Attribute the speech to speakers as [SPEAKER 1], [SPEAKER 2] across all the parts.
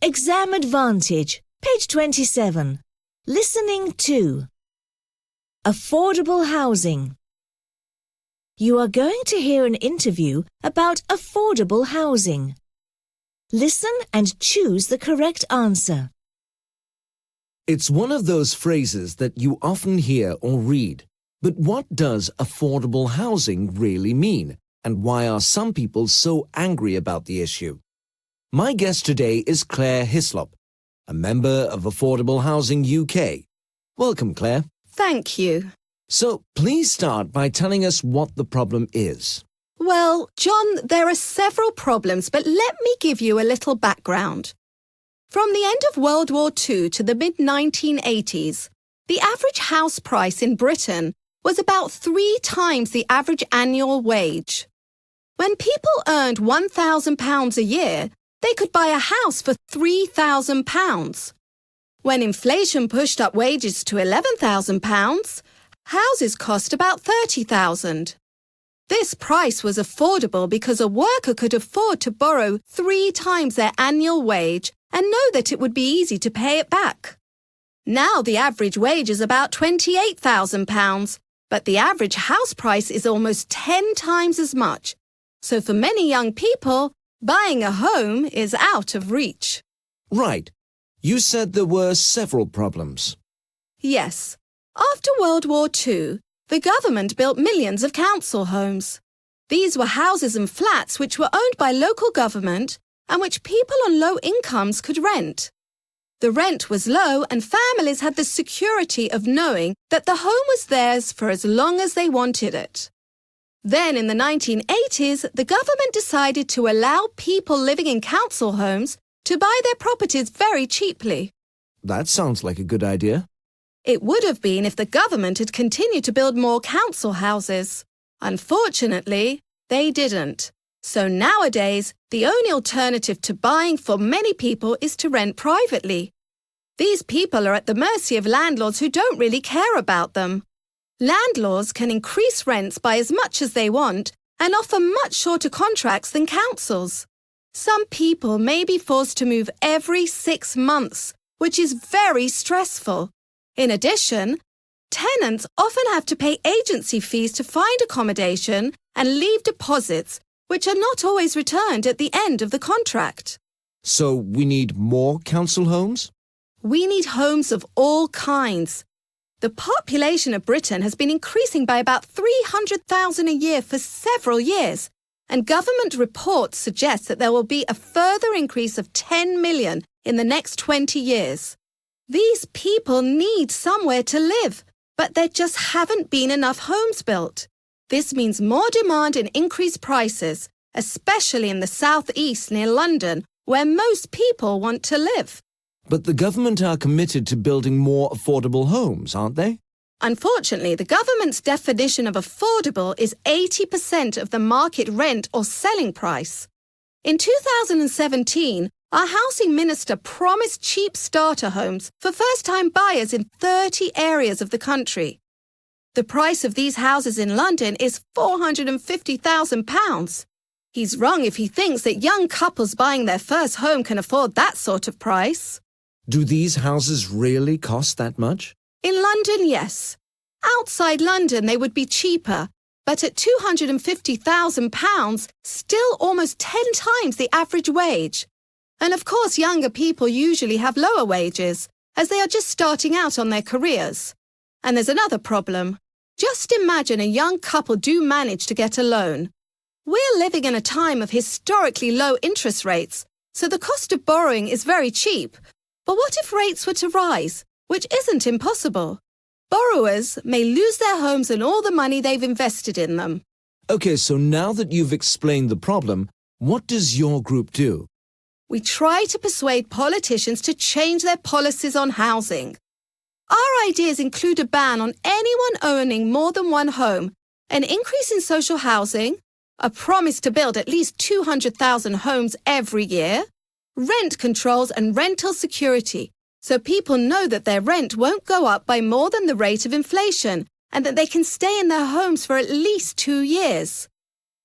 [SPEAKER 1] Exam Advantage, page 27. Listening 2. Affordable housing. You are going to hear an interview about affordable housing. Listen and choose the correct answer.
[SPEAKER 2] It's one of those phrases that you often hear or read. But what does affordable housing really mean? And why are some people so angry about the issue? My guest today is Claire Hislop, a member of Affordable Housing UK. Welcome, Claire.
[SPEAKER 3] Thank you.
[SPEAKER 2] So, please start by telling us what the problem is.
[SPEAKER 3] Well, John, there are several problems, but let me give you a little background. From the end of World War II to the mid-1980s, the average house price in Britain was about 3 times the average annual wage. When people earned £1,000 a year, they could buy a house for £3,000. When inflation pushed up wages to £11,000, houses cost about £30,000. This price was affordable because a worker could afford to borrow 3 times their annual wage and know that it would be easy to pay it back. Now the average wage is about £28,000, but the average house price is almost 10 times as much. So for many young people, buying a home is out of reach.
[SPEAKER 2] Right. You said there were several problems.
[SPEAKER 3] Yes. After World War II, the government built millions of council homes. These were houses and flats which were owned by local government and which people on low incomes could rent. The rent was low and families had the security of knowing that the home was theirs for as long as they wanted it. Then in the 1980s, the government decided to allow people living in council homes to buy their properties very cheaply.
[SPEAKER 2] That sounds like a good idea.
[SPEAKER 3] It would have been if the government had continued to build more council houses. Unfortunately, they didn't. So nowadays, the only alternative to buying for many people is to rent privately. These people are at the mercy of landlords who don't really care about them. Landlords can increase rents by as much as they want and offer much shorter contracts than councils. Some people may be forced to move every 6 months, which is very stressful. In addition, tenants often have to pay agency fees to find accommodation and leave deposits, which are not always returned at the end of the contract.
[SPEAKER 2] So we need more council homes?
[SPEAKER 3] We need homes of all kinds. The population of Britain has been increasing by about 300,000 a year for several years, and government reports suggest that there will be a further increase of 10 million in the next 20 years. These people need somewhere to live, but there just haven't been enough homes built. This means more demand and increased prices, especially in the southeast near London, where most people want to live.
[SPEAKER 2] But the government are committed to building more affordable homes, aren't they?
[SPEAKER 3] Unfortunately, the government's definition of affordable is 80% of the market rent or selling price. In 2017, our housing minister promised cheap starter homes for first-time buyers in 30 areas of the country. The price of these houses in London is £450,000. He's wrong if he thinks that young couples buying their first home can afford that sort of price.
[SPEAKER 2] Do these houses really cost that much?
[SPEAKER 3] In London, yes. Outside London, they would be cheaper, but at £250,000, still almost 10 times the average wage. And of course, younger people usually have lower wages, as they are just starting out on their careers. And there's another problem. Just imagine a young couple do manage to get a loan. We're living in a time of historically low interest rates, so the cost of borrowing is very cheap. But what if rates were to rise, which isn't impossible? Borrowers may lose their homes and all the money they've invested in them.
[SPEAKER 2] Okay, so now that you've explained the problem, what does your group do?
[SPEAKER 3] We try to persuade politicians to change their policies on housing. Our ideas include a ban on anyone owning more than one home, an increase in social housing, a promise to build at least 200,000 homes every year, rent controls and rental security, so people know that their rent won't go up by more than the rate of inflation and that they can stay in their homes for at least 2 years.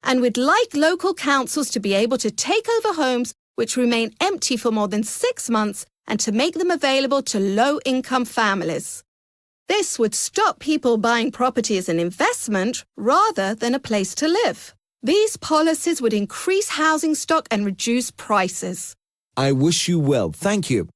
[SPEAKER 3] And we'd like local councils to be able to take over homes which remain empty for more than 6 months, and to make them available to low-income families. This would stop people buying property as an investment rather than a place to live. These policies would increase housing stock and reduce prices.
[SPEAKER 2] I wish you well. Thank you.